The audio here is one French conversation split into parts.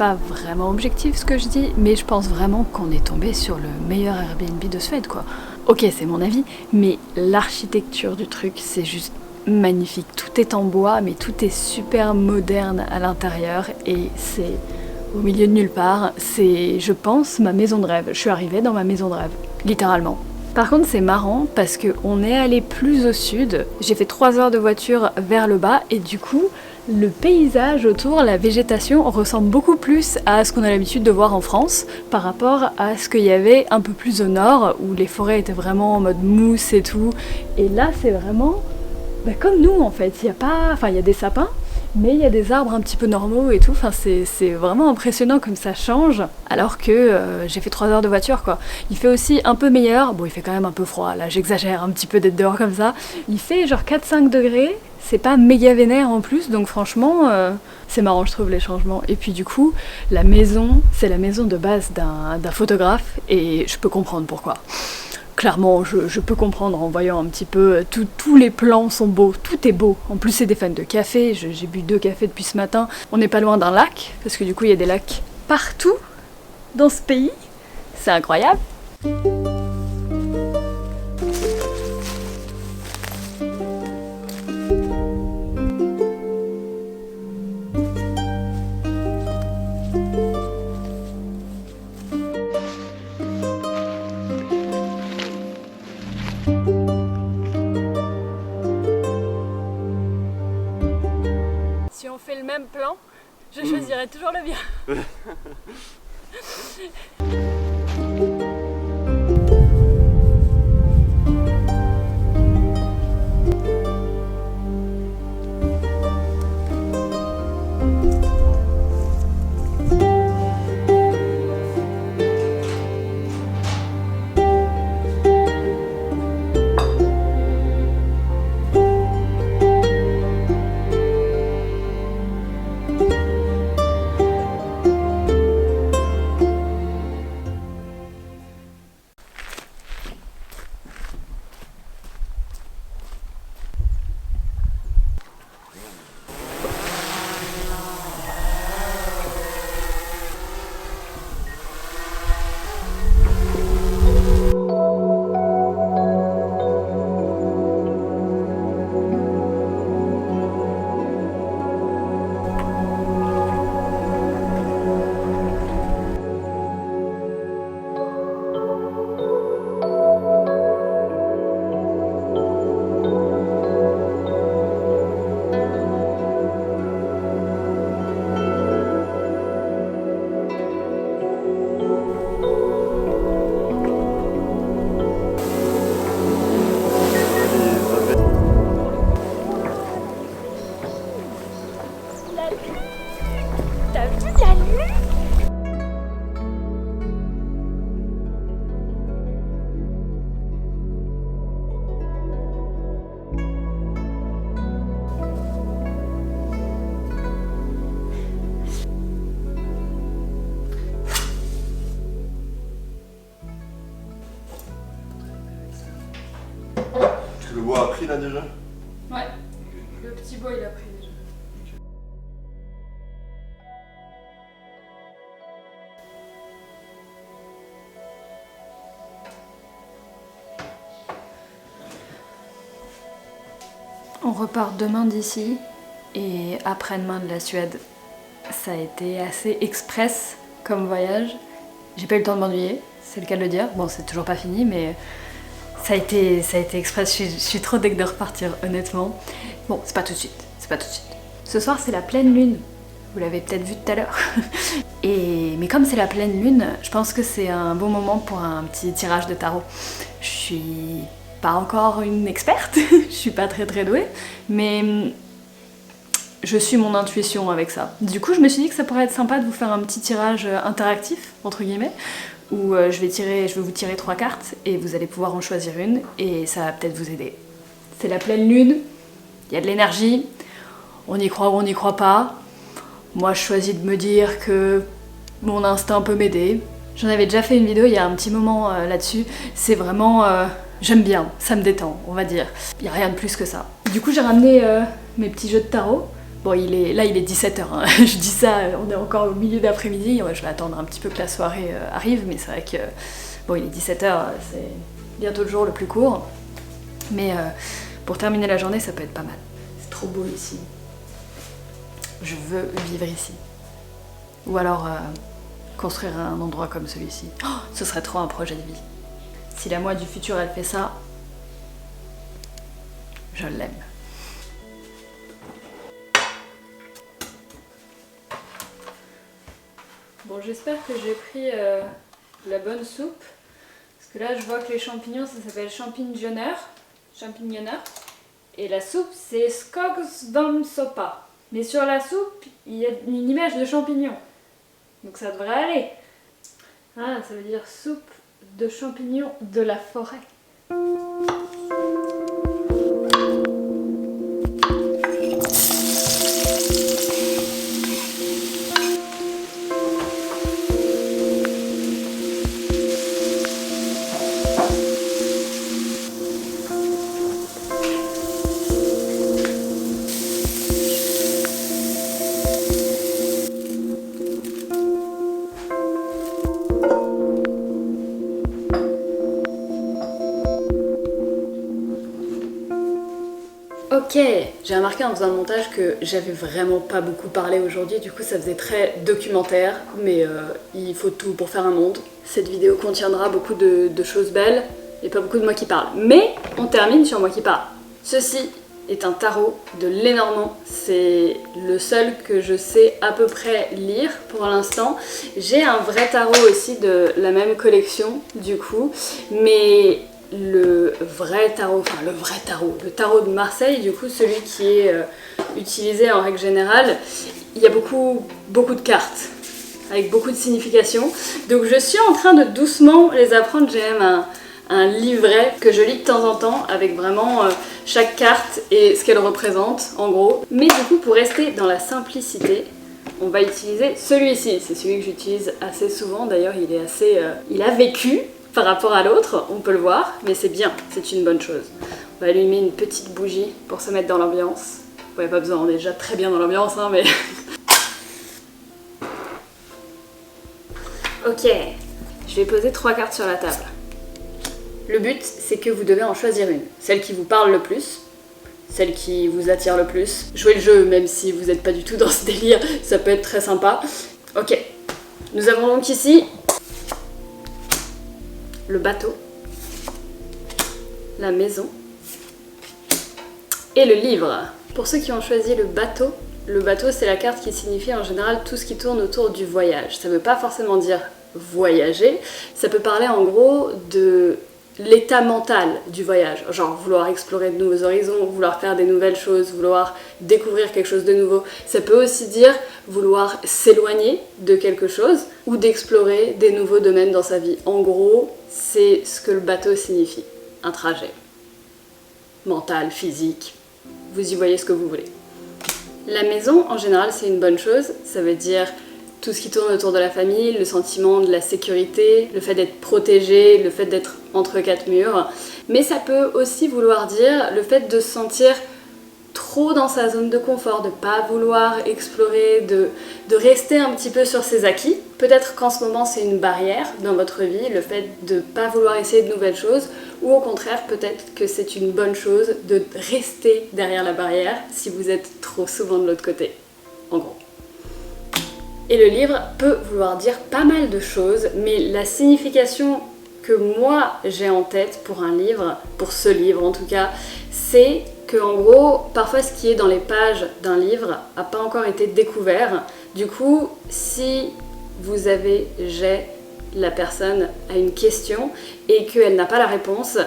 pas vraiment objectif ce que je dis, mais je pense vraiment qu'on est tombé sur le meilleur Airbnb de Suède, quoi. Ok, c'est mon avis, mais l'architecture du truc, c'est juste magnifique. Tout est en bois, mais tout est super moderne à l'intérieur et c'est au milieu de nulle part. C'est, je pense, ma maison de rêve. Je suis arrivée dans ma maison de rêve, littéralement. Par contre, c'est marrant parce qu'on est allé plus au sud. J'ai fait 3 heures de voiture vers le bas et du coup, le paysage autour, la végétation ressemble beaucoup plus à ce qu'on a l'habitude de voir en France par rapport à ce qu'il y avait un peu plus au nord où les forêts étaient vraiment en mode mousse et tout. Et là, c'est vraiment comme nous en fait. Il y a pas, enfin il y a des sapins, mais il y a des arbres un petit peu normaux et tout. Enfin c'est vraiment impressionnant comme ça change. Alors que j'ai fait 3 heures de voiture quoi. Il fait aussi un peu meilleur. Bon, il fait quand même un peu froid. Là, j'exagère un petit peu d'être dehors comme ça. Il fait genre 4-5 degrés. C'est pas méga vénère en plus, donc franchement, c'est marrant, je trouve, les changements. Et puis du coup, la maison, c'est la maison de base d'un photographe, et je peux comprendre pourquoi. Clairement, je peux comprendre en voyant un petit peu, tous les plans sont beaux, tout est beau. En plus, c'est des fans de café, j'ai bu 2 cafés depuis ce matin. On n'est pas loin d'un lac, parce que du coup, il y a des lacs partout dans ce pays. C'est incroyable. Si on fait le même plan, je choisirais toujours le bien. T'as vu la lune? Est-ce que le bois a pris là déjà? Ouais, le petit bois il a pris déjà. On repart demain d'ici et après-demain de la Suède. Ça a été assez express comme voyage. J'ai pas eu le temps de m'ennuyer, c'est le cas de le dire. Bon, c'est toujours pas fini, mais ça a été express. Je suis trop deg de repartir, honnêtement. Bon, c'est pas tout de suite, c'est pas tout de suite. Ce soir, c'est la pleine lune. Vous l'avez peut-être vu tout à l'heure. Mais comme c'est la pleine lune, je pense que c'est un bon moment pour un petit tirage de tarot. Je suis pas encore une experte, je suis pas très douée, mais je suis mon intuition avec ça. Du coup, je me suis dit que ça pourrait être sympa de vous faire un petit tirage interactif, entre guillemets, où je vais vous tirer 3 cartes et vous allez pouvoir en choisir une et ça va peut-être vous aider. C'est la pleine lune, il y a de l'énergie, on y croit ou on n'y croit pas. Moi, je choisis de me dire que mon instinct peut m'aider. J'en avais déjà fait une vidéo il y a un petit moment là-dessus. C'est vraiment... j'aime bien, ça me détend, on va dire. Il n'y a rien de plus que ça. Du coup, j'ai ramené mes petits jeux de tarot Bon, il est 17h, hein. Je dis ça, on est encore au milieu d'après-midi, je vais attendre un petit peu que la soirée arrive, mais c'est vrai que, bon, il est 17h, c'est bientôt le jour le plus court, mais pour terminer la journée, ça peut être pas mal. C'est trop beau ici. Je veux vivre ici. Ou alors construire un endroit comme celui-ci. Oh, ce serait trop un projet de vie. Si la moi du futur, elle fait ça, je l'aime. Bon, j'espère que j'ai pris la bonne soupe. Parce que là, je vois que les champignons, ça s'appelle champignonneur. Et la soupe, c'est skogsdammsoppa. Mais sur la soupe, il y a une image de champignons. Donc ça devrait aller. Ah, ça veut dire soupe de champignons de la forêt. Ok, j'ai remarqué en faisant le montage que j'avais vraiment pas beaucoup parlé aujourd'hui, du coup ça faisait très documentaire, mais il faut tout pour faire un monde. Cette vidéo contiendra beaucoup de choses belles et pas beaucoup de moi qui parle. Mais on termine sur moi qui parle. Ceci est un tarot de Lenormand, c'est le seul que je sais à peu près lire pour l'instant. J'ai un vrai tarot aussi de la même collection du coup, mais le tarot de Marseille, du coup celui qui est utilisé en règle générale, il y a beaucoup de cartes avec beaucoup de significations, donc je suis en train de doucement les apprendre. J'ai même un livret que je lis de temps en temps avec vraiment chaque carte et ce qu'elle représente en gros. Mais du coup, pour rester dans la simplicité, on va utiliser celui-ci. C'est celui que j'utilise assez souvent, d'ailleurs il a vécu par rapport à l'autre, on peut le voir, mais c'est bien, c'est une bonne chose. On va allumer une petite bougie pour se mettre dans l'ambiance. Ouais, pas besoin, on est déjà très bien dans l'ambiance, hein, mais... Ok, je vais poser 3 cartes sur la table. Le but, c'est que vous devez en choisir une. Celle qui vous parle le plus, celle qui vous attire le plus. Jouez le jeu, même si vous n'êtes pas du tout dans ce délire, ça peut être très sympa. Ok, nous avons donc ici... le bateau, la maison et le livre. Pour ceux qui ont choisi le bateau c'est la carte qui signifie en général tout ce qui tourne autour du voyage. Ça ne veut pas forcément dire voyager, ça peut parler en gros de l'état mental du voyage, genre vouloir explorer de nouveaux horizons, vouloir faire des nouvelles choses, vouloir découvrir quelque chose de nouveau. Ça peut aussi dire vouloir s'éloigner de quelque chose ou d'explorer des nouveaux domaines dans sa vie. En gros, c'est ce que le bateau signifie, un trajet mental, physique, vous y voyez ce que vous voulez. La maison, en général, c'est une bonne chose, ça veut dire tout ce qui tourne autour de la famille, le sentiment de la sécurité, le fait d'être protégé, le fait d'être entre 4 murs. Mais ça peut aussi vouloir dire le fait de se sentir trop dans sa zone de confort, de pas vouloir explorer, de rester un petit peu sur ses acquis. Peut-être qu'en ce moment c'est une barrière dans votre vie, le fait de pas vouloir essayer de nouvelles choses, ou au contraire peut-être que c'est une bonne chose de rester derrière la barrière si vous êtes trop souvent de l'autre côté, en gros. Et le livre peut vouloir dire pas mal de choses, mais la signification que moi j'ai en tête pour un livre, pour ce livre en tout cas, c'est que en gros, parfois ce qui est dans les pages d'un livre n'a pas encore été découvert. Du coup, si la personne a une question et qu'elle n'a pas la réponse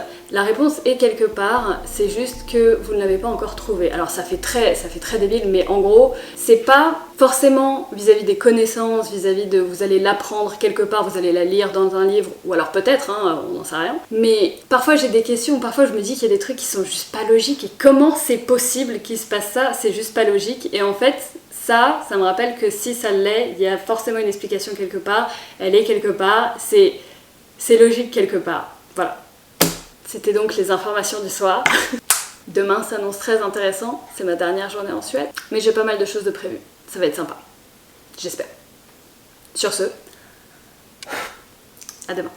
est quelque part, c'est juste que vous ne l'avez pas encore trouvée. Alors ça fait très débile, mais en gros, c'est pas forcément vis-à-vis des connaissances, vis-à-vis de vous allez l'apprendre quelque part, vous allez la lire dans un livre, ou alors peut-être, hein, on n'en sait rien. Mais parfois j'ai des questions, parfois je me dis qu'il y a des trucs qui sont juste pas logiques, et comment c'est possible qu'il se passe ça, c'est juste pas logique, et en fait, ça me rappelle que si ça l'est, il y a forcément une explication quelque part, elle est quelque part, c'est logique quelque part. Voilà. C'était donc les informations du soir. Demain s'annonce très intéressant, c'est ma dernière journée en Suède, mais j'ai pas mal de choses de prévues. Ça va être sympa. J'espère. Sur ce, à demain.